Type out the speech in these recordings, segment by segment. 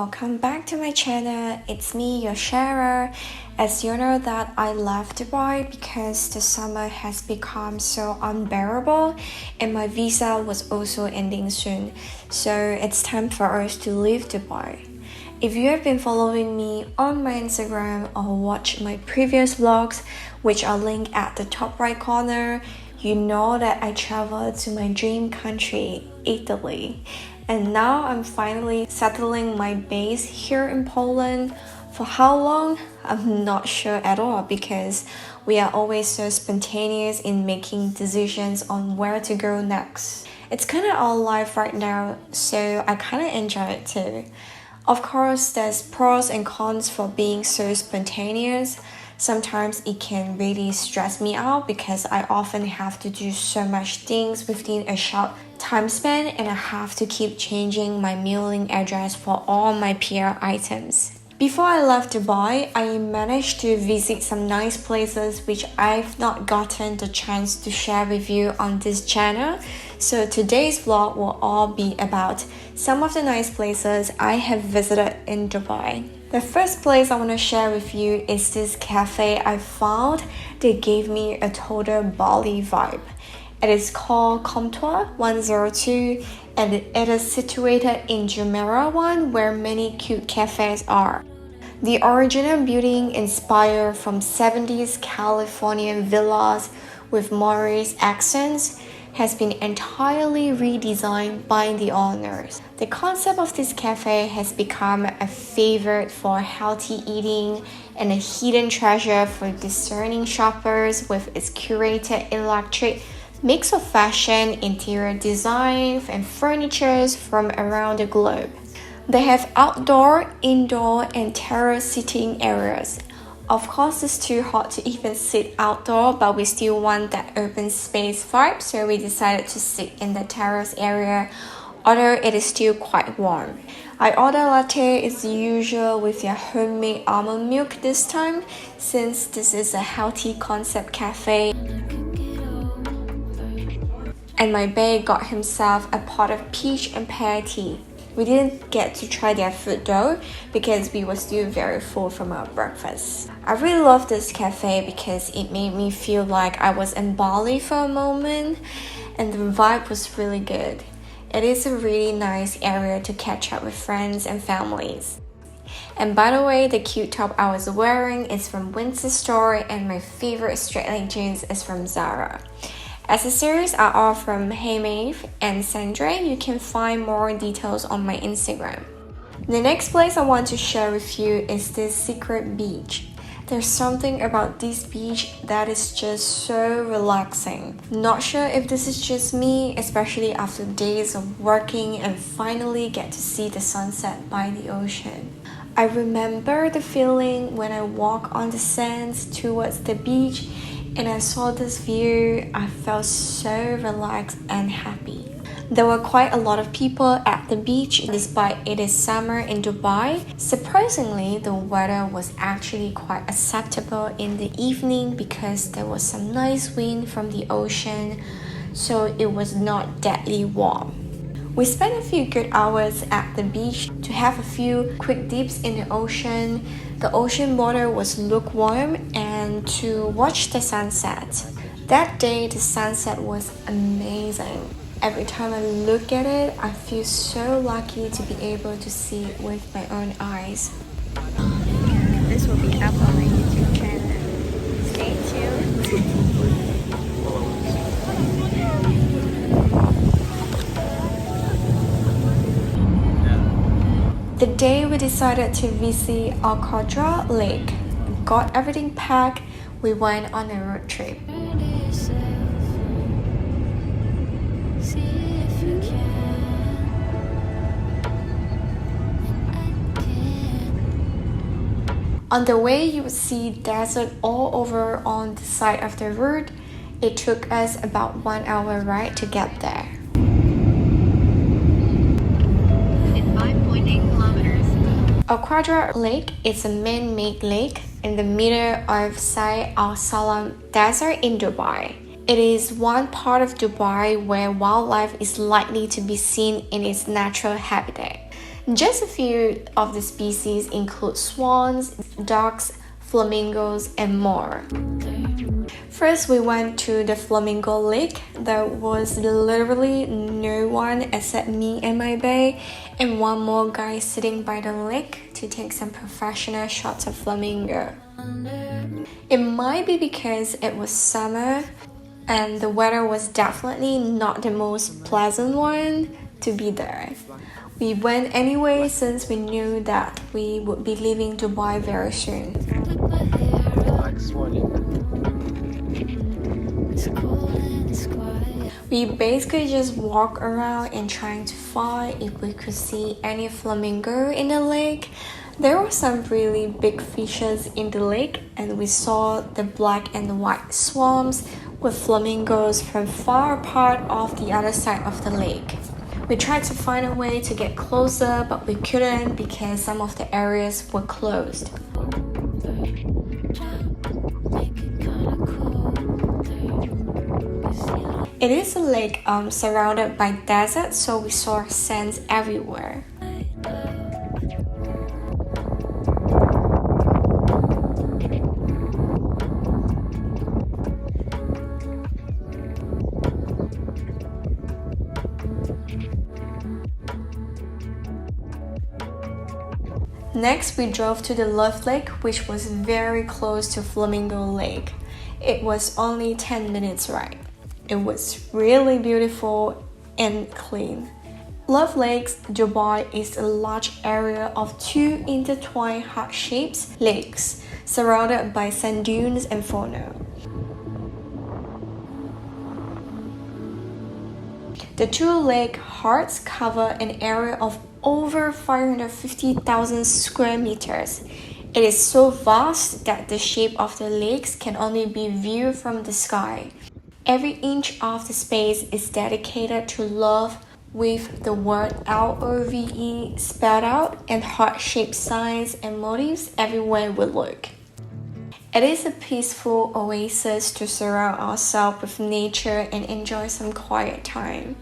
welcome back to my channel. It's me, your Cheryl. As you know that I left Dubai because the summer has become so unbearable and my visa was also ending soon. So it's time for us to leave Dubai. If you have been following me on my Instagram or watched my previous vlogs, which are linked at the top right corner, you know that I traveled to my dream country, Italy. And now I'm finally settling my base here in Poland. For how long? I'm not sure at all because we are always so spontaneous in making decisions on where to go next. It's kind of our life right now, so I kind of enjoy it too. Of course, there's pros and cons for being so spontaneous. Sometimes it can really stress me out because I often have to do so much things within a short time span and I have to keep changing my mailing address for all my PR items. Before I left Dubai, I managed to visit some nice places which I've not gotten the chance to share with you on this channel. So today's vlog will all be about some of the nice places I have visited in Dubai. The first place I want to share with you is this cafe I found. They gave me a total Bali vibe. It is called Comptoir 102 and it is situated in Jumeirah 1 where many cute cafes are. The original building inspired from 70s Californian villas with Maoris accents has been entirely redesigned by the owners. The concept of this cafe has become a favorite for healthy eating and a hidden treasure for discerning shoppers with its curated electric mix of fashion, interior design, and furniture from around the globe. They have outdoor, indoor, and terrace seating areas. Of course, it's too hot to even sit outdoor, but we still want that open space vibe, so we decided to sit in the terrace area, although it is still quite warm. I ordered latte as usual with their homemade almond milk this time, since this is a healthy concept cafe. And my bae got himself a pot of peach and pear tea. We didn't get to try their food though because we were still very full from our breakfast. I really love this cafe because it made me feel like I was in Bali for a moment and the vibe was really good. It is a really nice area to catch up with friends and families. And by the way, the cute top I was wearing is from Windsor Store and my favorite straight leg jeans is from Zara. Accessories are all from Maeve and Sandra. You can find more details on my Instagram. The next place I want to share with you is this secret beach. There's something about this beach that is just so relaxing. Not sure if this is just me, especially after days of working and finally get to see the sunset by the ocean. I remember the feeling when I walk on the sands towards the beach and I saw this view. I felt so relaxed and happy. There were quite a lot of people at the beach despite it is summer in Dubai. Surprisingly, the weather was actually quite acceptable in the evening because there was some nice wind from the ocean, so it was not deadly warm. We spent a few good hours at the beach to have a few quick dips in the ocean. The ocean water was lukewarm and to watch the sunset. That day, the sunset was amazing. Every time I look at it, I feel so lucky to be able to see it with my own eyes. This will be up on my YouTube channel. Stay tuned. The day we decided to visit Al Lake, got everything packed, we went on a road trip. On the way, you would see desert all over on the side of the road. It took us about 1 hour ride to get there. Al Lake is a man-made lake in the middle of Said Al Salam Desert in Dubai. It is one part of Dubai where wildlife is likely to be seen in its natural habitat. Just a few of the species include swans, ducks, flamingos, and more. First, we went to the Flamingo Lake. There was literally no one except me and my bae, and one more guy sitting by the lake to take some professional shots of flamingo. It might be because it was summer, and the weather was definitely not the most pleasant one to be there. We went anyway since we knew that we would be leaving Dubai very soon. We basically just walked around and trying to find if we could see any flamingo in the lake. There were some really big fishes in the lake, and we saw the black and white swans with flamingos from far apart off the other side of the lake. We tried to find a way to get closer, but we couldn't because some of the areas were closed. It is a lake surrounded by desert, so we saw sands everywhere. Next, we drove to the Love Lake, which was very close to Flamingo Lake. It was only 10 minutes ride. It was really beautiful and clean. Love Lake, Dubai is a large area of two intertwined heart-shaped lakes surrounded by sand dunes and fauna. The two lake hearts cover an area of over 550,000 square meters. It is so vast that the shape of the lakes can only be viewed from the sky. Every inch of the space is dedicated to love, with the word LOVE spelled out and heart-shaped signs and motifs everywhere we look. It is a peaceful oasis to surround ourselves with nature and enjoy some quiet time.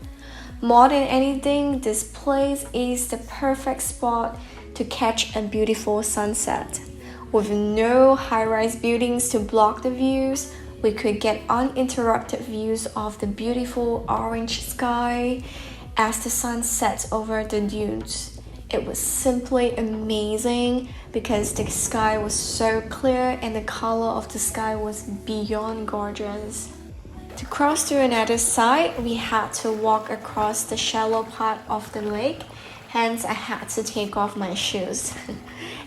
More than anything, this place is the perfect spot to catch a beautiful sunset. With no high-rise buildings to block the views, we could get uninterrupted views of the beautiful orange sky as the sun sets over the dunes. It was simply amazing because the sky was so clear and the color of the sky was beyond gorgeous. To cross to another side, we had to walk across the shallow part of the lake, hence I had to take off my shoes.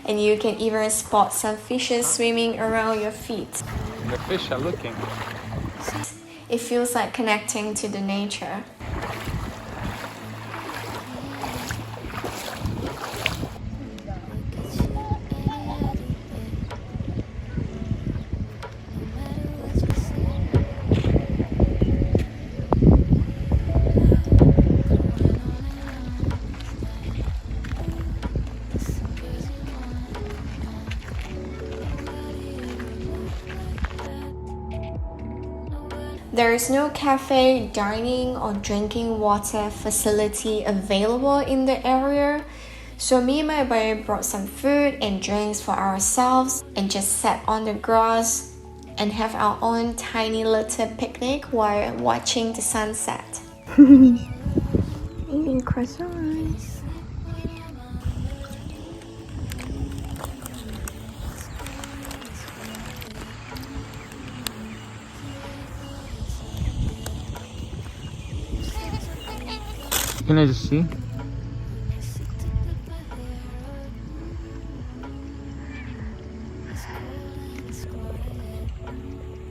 And you can even spot some fishes swimming around your feet. The fish are looking. It feels like connecting to the nature. There is no cafe, dining, or drinking water facility available in the area, so me and my babe brought some food and drinks for ourselves and just sat on the grass and have our own tiny little picnic while watching the sunset. Eating croissants. Can I just see?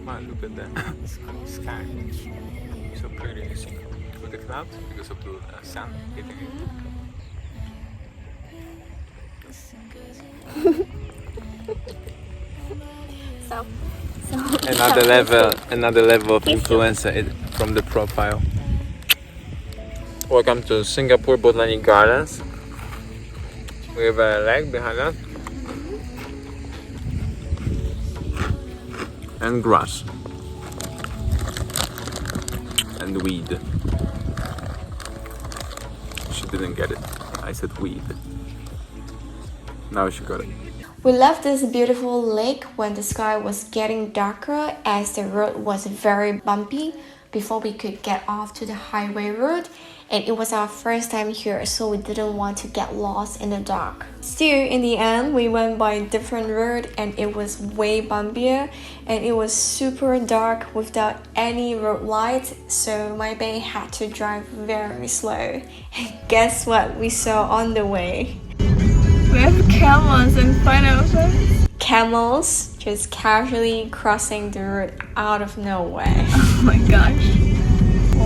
Wow, look at that sky. So pretty, you see? With the clouds because of the sun hitting it. So another level of influencer from the profile. Welcome to Singapore Botanic Gardens. We have a lake behind us and grass and weed. She didn't get it. I said weed. Now she got it. We left this beautiful lake when the sky was getting darker as the road was very bumpy before we could get off to the highway road, and it was our first time here, so we didn't want to get lost in the dark. Still, in the end, we went by a different road and it was way bumpier and it was super dark without any road lights, so my bae had to drive very slow. And guess what we saw on the way? We have camels in front of us. Camels just casually crossing the road out of nowhere. Oh my gosh.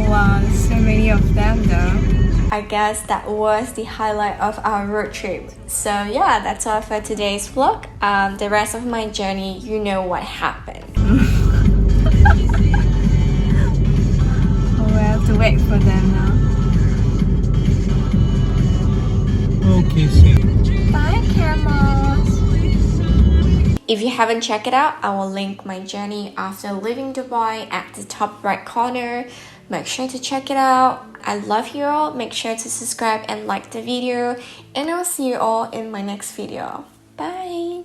Wow, so many of them though. I guess that was the highlight of our road trip. So yeah, that's all for today's vlog. The rest of my journey, you know what happened. We have to wait for them now. Okay, see. Bye, camels. If you haven't checked it out, I will link my journey after leaving Dubai at the top right corner. Make sure to check it out. I love you all. Make sure to subscribe and like the video. And I'll see you all in my next video. Bye!